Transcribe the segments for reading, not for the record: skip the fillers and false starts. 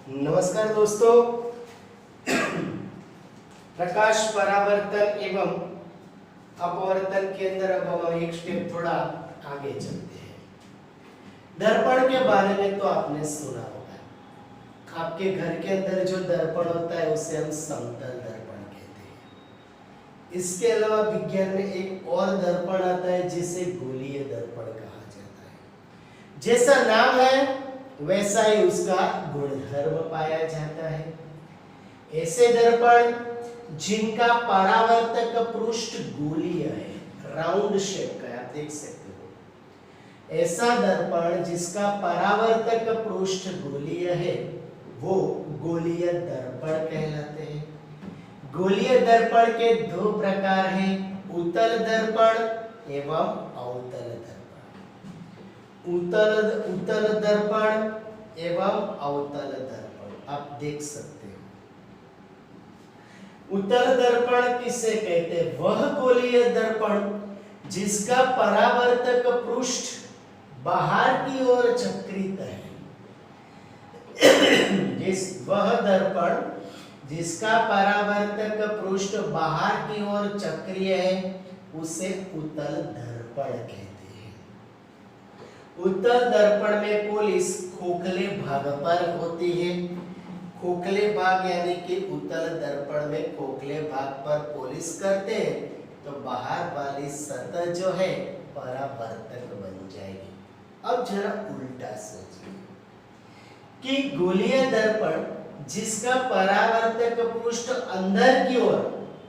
नमस्कार दोस्तों। प्रकाश परावर्तन एवं अपवर्तन के अंदर अब हम एक स्टेप थोड़ा आगे चलते हैं। दर्पण के बारे में तो आपने सुना होगा। आपके घर के अंदर जो दर्पण होता है उसे हम समतल दर्पण कहते हैं। इसके अलावा विज्ञान में एक और दर्पण आता है जिसे गोलीय दर्पण कहा जाता है। जैसा नाम है वैसा ही उसका गुणधर्म पाया जाता है। ऐसे दर्पण जिनका परावर्तक पृष्ठ गोलीय है, राउंड शेप का है, आप देख सकते हो। ऐसा दर्पण जिसका परावर्तक पृष्ठ गोलीय है वो गोलीय दर्पण कहलाते हैं। गोलीय दर्पण के दो प्रकार हैं, उत्तल दर्पण एवं अवतल दर्पण। उत्तल दर्पण एवं अवतल दर्पण आप देख सकते हो। उत्तल दर्पण किसे कहते हैं? वह गोलीय दर्पण जिसका परावर्तक पृष्ठ बाहर की ओर चक्रित है। वह दर्पण जिसका परावर्तक पृष्ठ बाहर की ओर चक्रीय है उसे उत्तल दर्पण कहते हैं। उत्तल दर्पण में पुलिस खोखले भाग पर होती है। खोखले भाग यानी कि उत्तल दर्पण में खोखले भाग पर पुलिस करते हैं तो बाहर वाली सतह जो है परावर्तक बन जाएगी। अब जरा उल्टा सोचिए कि गोलीय दर्पण जिसका परावर्तक पृष्ठ अंदर की ओर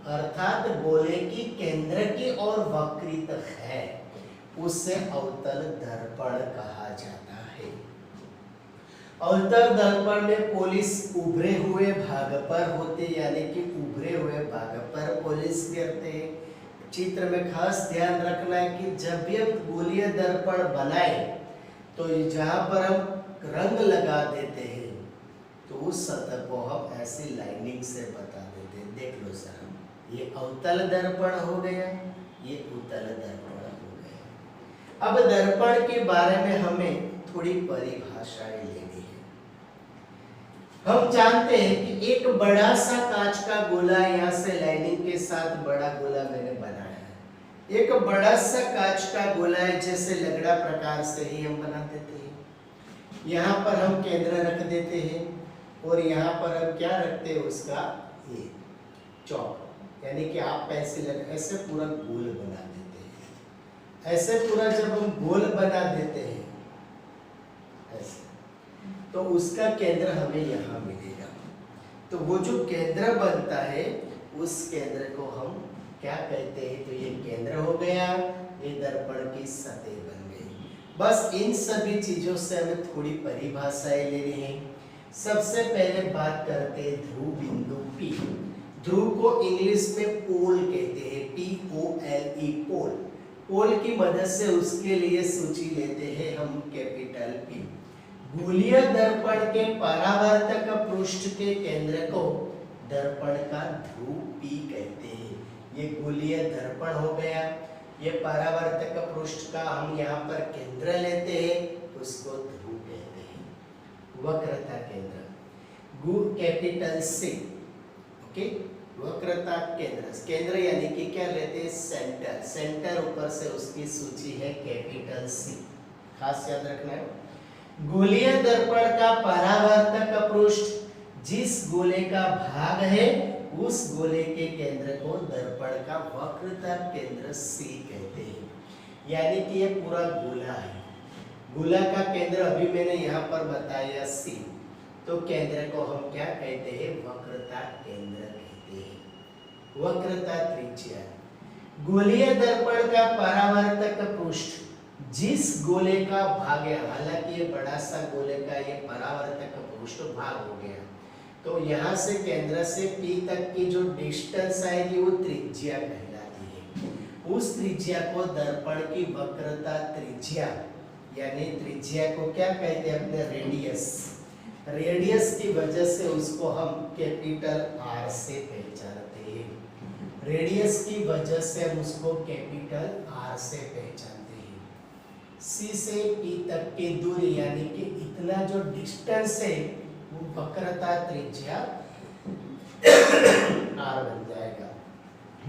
अर्थात गोले की केंद्र की ओर वक्रित है उसे अवतल दर्पण कहा जाता है। अवतल दर्पण में पुलिस उभरे हुए भाग पर होते यानी कि उभरे हुए भाग पर पुलिस करते हैं। चित्र में खास ध्यान रखना है कि जब भी हम गोलीय दर्पण बनाए तो जहां पर हम रंग लगा देते हैं तो उस सतह को हम ऐसी लाइनिंग से बता देते हैं। देख लो सर, ये अवतल दर्पण हो गया, ये उत्तल दर्पण हो गया। अब दर्पण के बारे में हमें थोड़ी परिभाषाएं लेनी है। हम जानते हैं कि एक बड़ा सा कांच का गोला, यहाँ से लाइनिंग के साथ बड़ा गोला मैंने बनाया है। एक बड़ा सा कांच का गोला है, जैसे लगड़ा प्रकार से ही हम बना देते हैं। यहाँ पर हम केंद्र रख देते हैं और यहाँ पर हम क्या रखते हैं, उसका ये चौक, यानी कि आप पेंसिल ऐसे पूरा गोल बना देते हैं। ऐसे पूरा जब हम गोल बना देते हैं ऐसे, तो उसका केंद्र हमें यहाँ मिलेगा। तो वो जो केंद्र बनता है उस केंद्र को हम क्या कहते हैं? तो ये केंद्र हो गया, ये दर्पण की सतह बन गई। बस इन सभी चीजों से हमें थोड़ी परिभाषाएं लेनी है। सबसे पहले बात करते हैं ध्रुव बिंदु P। ध्रुव को इंग्लिश में पोल कहते हैं, POLE, पोल। पोल की मदद से उसके लिए सूची लेते हैं हम कैपिटल P। गोलीय दर्पण के परावर्तक पृष्ठ के केंद्र को दर्पण का ध्रुव P कहते हैं। ये गोलीय दर्पण हो गया। ये परावर्तक पृष्ठ का हम यहाँ पर केंद्र लेते हैं, उसको ध्रुव कहते हैं। वक्रता केंद्र कैपिटल C, ओके। वक्रता केंद्र, केंद्र यानी कि क्या लेते हैं? सेंटर। सेंटर ऊपर से उसकी सूची है कैपिटल C, खास याद रखना है। गोलीय दर्पण का परावर्तक पृष्ठ जिस गोले का भाग है उस गोले के केंद्र को दर्पण का वक्रता केंद्र C कहते हैं। यानी कि ये पूरा गोला है। गोला का केंद्र अभी मैंने यहाँ पर बताया C, तो केंद्र को हम क्या कहते हैं? वक्रता केंद्र कहते हैं। वक्रता त्रिज्या। गोलीय दर्पण का परावर्तक पृष्ठ जिस गोले का भाग है, हालांकि ये बड़ा सा गोले का ये परावर्तक पृष्ठ भाग हो गया, तो यहाँ से केंद्र से P तक की जो डिस्टेंस आएगी वो त्रिज्या कहलाती है। उस त्रिज्या को दर्पण की वक्रता त्रिज्या यानी त्रिज्या को क्या कहते हैं? अपने रेडियस। रेडियस की वजह से उसको हम कैपिटल R से पहचानते हैं। रेडियस की वजह से हम उसको कैपिटल R से पहचानते हैं। C से P तक की दूरी यानी कि इतना जो डिस्टेंस है वो वक्रता त्रिज्या आर बन जाएगा।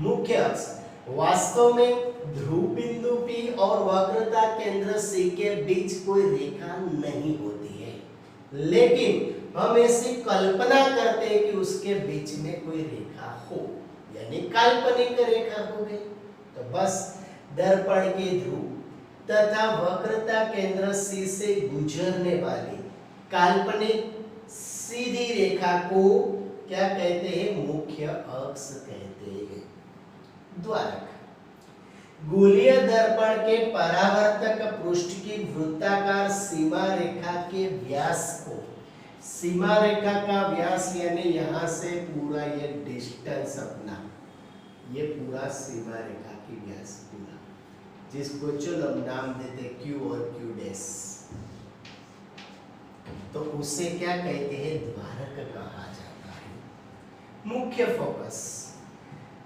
मुख्य अक्ष वास्तव में ध्रुव बिंदु P और वक्रता केंद्र C के बीच कोई रेखा नहीं होती है, लेकिन हम ऐसी कल्पना करते हैं कि उसके बीच में कोई रेखा हो, यानी काल्पनिक रेखा हो गई। तो बस दर्पण के ध्रुव तथा वक्रता केंद्र C से गुजरने वाली काल्पनिक सीधी रेखा को क्या कहते हैं? मुख्य अक्ष कहते हैं। द्वारक गोलीय दर्पण के परावर्तक पृष्ठ की वृत्ताकार सीमा रेखा के व्यास को, सीमा रेखा का व्यास यानी यहां से पूरा ये डिस्टेंस अपना, ये पूरा सीमा रेखा की व्यास पूरा, जिसको चलो हम नाम देते Q और Q डैश, तो उसे क्या कहते हैं? द्वारक कहा जाता है। मुख्य फोकस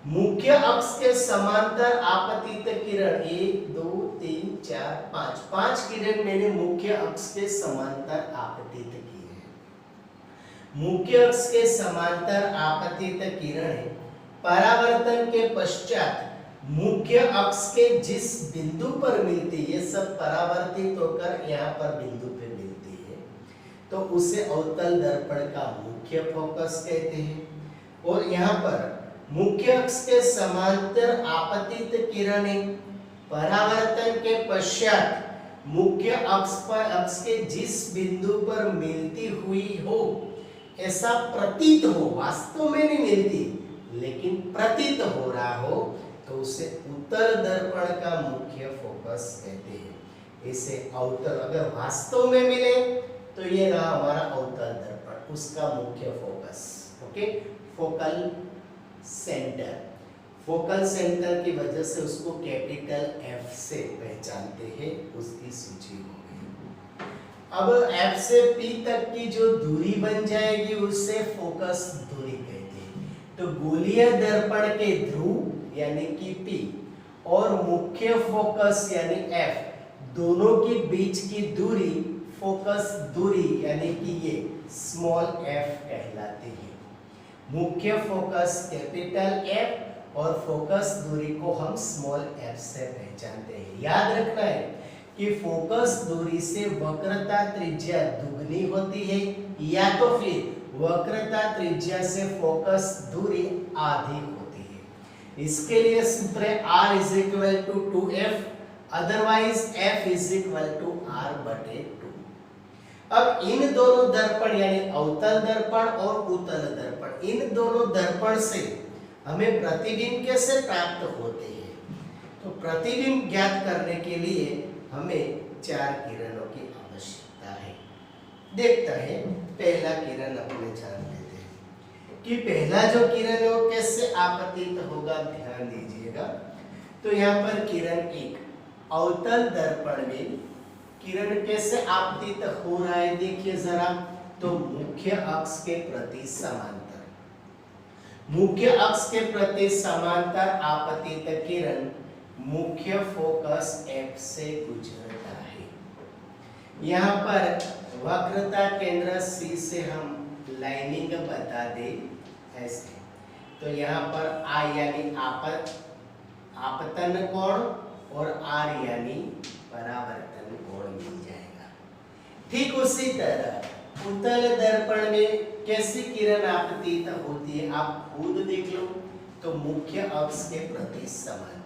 मुख्य अक्ष के समांतर आपतित किरण 1 2 3 4 5 5 किरण मैंने मुख्य अक्ष के समांतर आपतित की है। मुख्य अक्ष के समांतर आपतित किरणें परावर्तन के पश्चात मुख्य अक्ष के जिस बिंदु पर मिलती है, सब परावर्तित होकर यहाँ पर बिंदु पे मिलती है, तो उसे अवतल दर्पण का मुख्य फोकस कहते हैं। और यहाँ पर मुख्य अक्ष के समांतर आपतित किरणें परावर्तन के पश्चात मुख्य अक्ष के जिस बिंदु पर मिलती हुई हो, ऐसा प्रतीत हो, वास्तव में नहीं मिलती लेकिन प्रतीत हो रहा हो, तो उसे उत्तल दर्पण का मुख्य फोकस कहते हैं। इसे अवतल, अगर वास्तव में मिले तो ये रहा हमारा अवतल दर्पण, उसका मुख्य focus. Okay, focal centre, focal centre की वजह से उसको कैपिटल F से पहचानते हैं, उसकी सूची हो गई। अब F से P तक की जो दूरी बन जाएगी उसे फोकस दूरी कहते हैं। तो गोलीय दर्पण के ध्रुव यानी कि P और मुख्य फोकस यानी F, दोनों के बीच की दूरी फोकस दूरी यानी कि ये स्मॉल f कहलाती है। मुख्य फोकस कैपिटल F और फोकस दूरी को हम स्मॉल f से पहचानते हैं। याद रखना है कि फोकस दूरी से वक्रता त्रिज्या दुगनी होती है या तो फिर वक्रता त्रिज्या से फोकस दूरी आधी होती है। इसके लिए सूत्र है r is equal to 2f, otherwise f is equal to r बटे 2। अब इन दोनों दर्पण यानी अवतल दर्पण और उत्तल दर्पण, इन दोनों दर्पण से हमें प्रतिबिंब कैसे प्राप्त होते हैं? तो प्रतिबिंब ज्ञात करने के लिए हमें 4 किरणों की आवश्यकता है। देखते हैं, पहला किरण अपने जान लेते हैं कि पहला जो किरण है वो कैसे आपतित होगा, ध्यान दीजिएगा। तो यहाँ पर किरण 1 अवतल दर्पण में किरण कैसे आपतित हो रहा है देखिए जरा। तो मुख्य अक्ष के प्रति समांतर, मुख्य अक्ष के प्रति समांतर आपतित किरण मुख्य फोकस F से गुजरता है। यहाँ पर वक्रता केंद्र C से हम लाइनिंग बता दे ऐसे, तो यहाँ पर I यानी आपतन कोण और R यानी परावर्तन कोण मिल जाएगा। ठीक उसी तरह उत्तल दर्पण में कैसी किरण आपतित होती है आप खुद देख लो। तो मुख्य अक्ष के प्रति समांतर,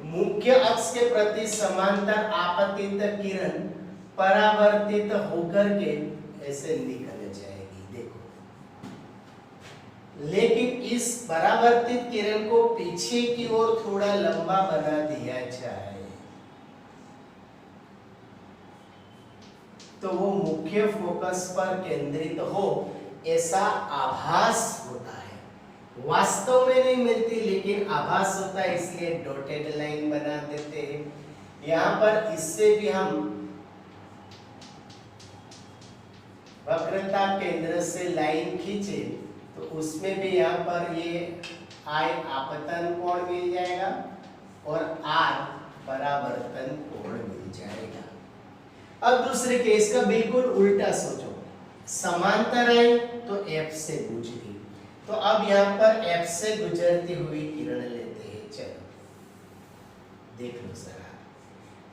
मुख्य अक्ष के प्रति समांतर आपतित किरण परावर्तित होकर के ऐसे निकल जाएगी, देखो। लेकिन इस परावर्तित किरण को पीछे की ओर थोड़ा लंबा बना दिया जाए तो वो मुख्य फोकस पर केंद्रित हो ऐसा आभास होता है। वास्तव में नहीं मिलती लेकिन आभास होता है, इसलिए डॉटेड लाइन बना देते हैं। यहाँ पर इससे भी हम वक्रता केंद्र से लाइन खींचे तो उसमें भी यहाँ पर ये I आपतन कोण मिल जाएगा और R परावर्तन कोण मिल जाएगा। अब दूसरे केस का बिल्कुल उल्टा सोचो। समांतर आई तो F से गुजरी। तो अब यहाँ पर F से गुजरती हुई किरण लेते हैं। चलो देख लो जरा।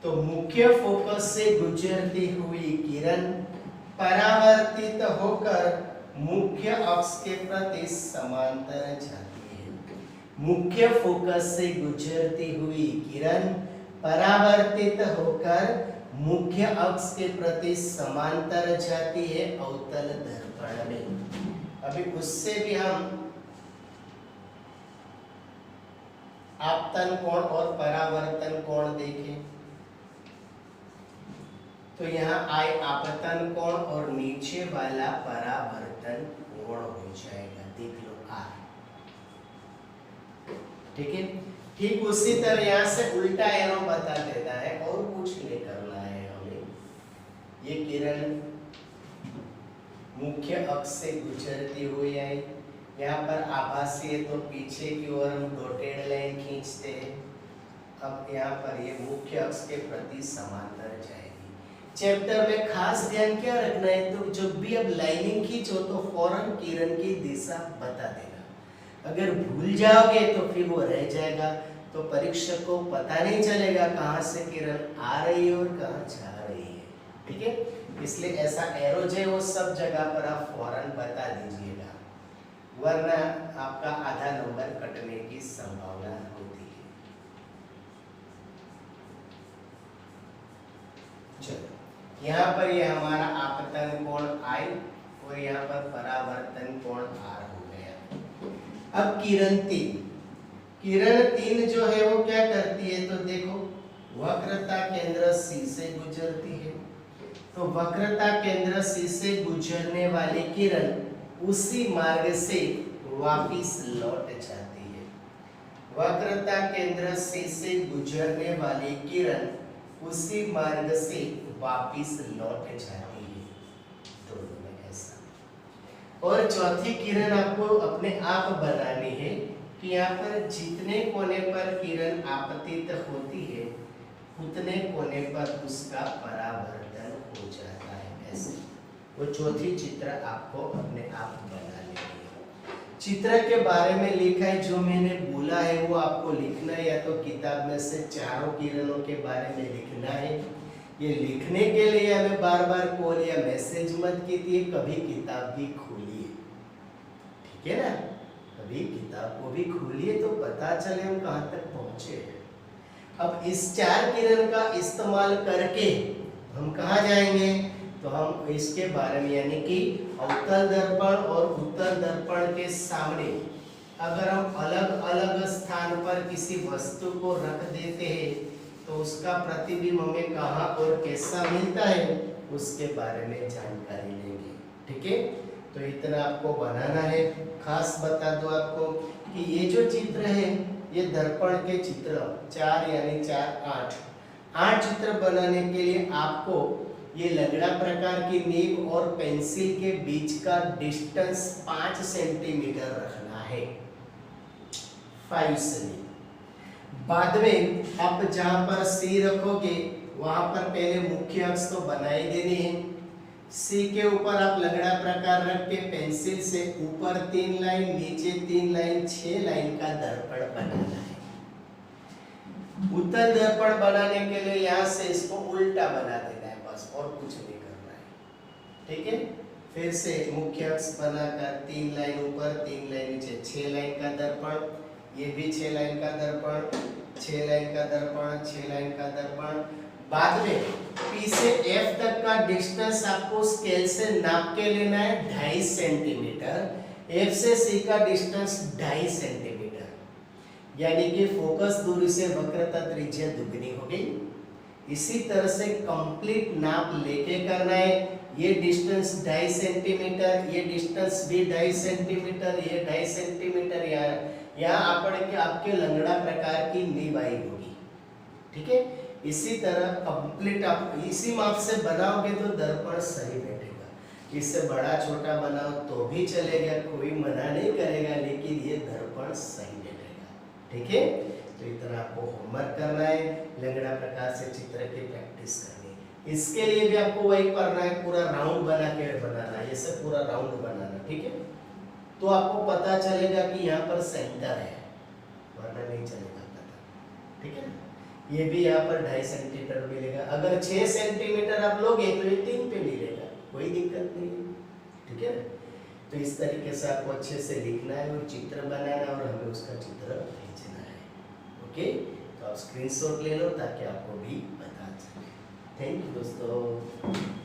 तो मुख्य फोकस से गुजरती हुई किरण परावर्तित होकर मुख्य अक्ष के प्रति समांतर जाती है। मुख्य फोकस से गुजरती हुई किरण परावर्तित होकर मुख्य अक्ष के प्रति समांतर जाती है अवतल दर्पण में। अभी उससे भी हम आपतन कोण और परावर्तन कोण देखें तो यहाँ आए आपतन कोण और नीचे वाला परावर्तन कोण हो जाएगा। देख लो R। ठीक है। ठीक उसी तरह यहाँ से उल्टा एरो बता देता है और कुछ नहीं करना है हमें। ये किरण मुख्य अक्ष से गुजरती हुई आई, यहाँ पर आभासी है तो पीछे की ओर हम डॉटेड लाइन खींचते हैं। अब यहाँ पर ये मुख्य अक्ष के प्रति समांतर जाएगी। चैप्टर में खास ध्यान क्या रखना है, तो जब भी अब लाइनिंग खींचो तो फौरन किरण की दिशा बता देना। अगर भूल जाओगे तो फिर वो रह जाएगा, तो परीक्षक को पता नहीं चलेगा कहाँ से किरण आ रही है और कहाँ जा रही है। ठीक है, इसलिए ऐसा एरो जो है वो सब जगह पर आप फौरन बता दीजिएगा, वरना आपका आधा नंबर कटने की संभावना होती है। चलो यहाँ पर ये हमारा आपतन कोण I और यहाँ पर परावर्तन कोण R हो गया। अब किरण 3 जो है वो क्या करती है, तो देखो वक्रता केंद्र C से गुजरती है। तो वक्रता केंद्र C से गुजरने वाली किरण उसी मार्ग से वापिस लौट जाती है। वक्रता केंद्र C से गुजरने वाली किरण उसी मार्ग से वापिस लौट जाती है। दोनों में ऐसा। और चौथी किरण आपको अपने आप बनानी है कि यहाँ पर जितने कोने पर किरण आपतित होती है उतने कोने पर उसका परावर्तन हो जाता है। ऐसे वो चौथी चित्र आपको अपने आप बनानी है। चित्र के बारे में लिखा है, जो मैंने बोला है वो आपको लिखना है, या तो किताब में से चारों किरणों के बारे में लिखना है। ये लिखने के लिए हमें बार बार कॉल या मैसेज मत कीजिए, कभी किताब भी खोलिए। ठीक है ना, कभी किताब को भी खोलिए तो पता चले हम कहाँ तक पहुंचे हैं। अब इस 4 किरण का इस्तेमाल करके हम कहाँ जाएंगे, तो हम इसके बारे में, यानी कि अवतल दर्पण और उत्तल दर्पण के सामने अगर हम अलग अलग स्थान पर किसी वस्तु को रख देते हैं तो उसका प्रतिबिंब हमें कहाँ और कैसा मिलता है उसके बारे में जानकारी लेंगे। ठीक है, तो इतना आपको बनाना है। खास बता दो आपको कि ये जो चित्र है ये दर्पण के चित्र 4 यानी 4 8 चित्र बनाने के लिए आपको ये लगड़ा प्रकार की नीब और पेंसिल के बीच का डिस्टेंस 5 सेंटीमीटर रखना है। 5 से। बाद में आप जहां पर C रखोगे वहां पर पहले मुख्य अक्ष तो बनाई देनी है। C के ऊपर आप लगड़ा प्रकार रख के पेंसिल से ऊपर 3 लाइन, नीचे 3 लाइन, 6 लाइन का दर्पण बनाना है। उत्तल दर्पण बनाने के लिए यहाँ से इसको उल्टा बना देना है, बस और कुछ नहीं करना है। ठीक है, फिर से मुख्य अक्ष बनाकर 3 लाइन ऊपर, 3 लाइन नीचे, 6 लाइन का दर्पण, ये भी 6 लाइन का दर्पण, 6 लाइन का दर्पण, 6 लाइन का दर्पण। बाद में P से F तक का डिस्टेंस आपको स्केल से नाप के लेना है 2.5 सेंटीमीटर। F से C का डिस्टेंस 2.5 सेंटीमीटर, यानी कि फोकस दूरी से वक्रता त्रिज्या दुगनी हो गई। इसी तरह से कंप्लीट नाप लेके करना है। ये डिस्टेंस 2.5 सेंटीमीटर, ये डिस्टेंस भी 2.5 सेंटीमीटर, ये 2.5 सेंटीमीटर, यहाँ आपके लंगड़ा प्रकार की नीब आई होगी। ठीक है, इसी तरह कंप्लीट आप इसी माप से बनाओगे तो दर्पण सही बैठेगा। इससे बड़ा छोटा बनाओ तो भी चलेगा, कोई मना नहीं करेगा, लेकिन ये दर्पण सही बैठेगा। ठीक है, तो इतना आपको होमवर्क करना है, लंगड़ा प्रकार से चित्र की प्रैक्टिस करनी है। इसके लिए भी आपको वही करना है, पूरा राउंड बना के बनाना है, ये सब पूरा राउंड बनाना, ठीक है। तो आपको पता चलेगा कि यहाँ पर सेंटर है, वरना नहीं चलेगा पता, ठीक है ना। ये भी यहाँ पर 2.5 सेंटीमीटर मिलेगा, अगर 6 सेंटीमीटर आप लोगे तो ये 3 पे मिलेगा, कोई दिक्कत नहीं है, ठीक है ना। तो इस तरीके से आपको अच्छे से लिखना है और चित्र बनाना है और हमें उसका चित्र खींचना है, ओके। तो आप स्क्रीनशॉट ले लो ताकि आपको भी पता चले। थैंक यू दोस्तों।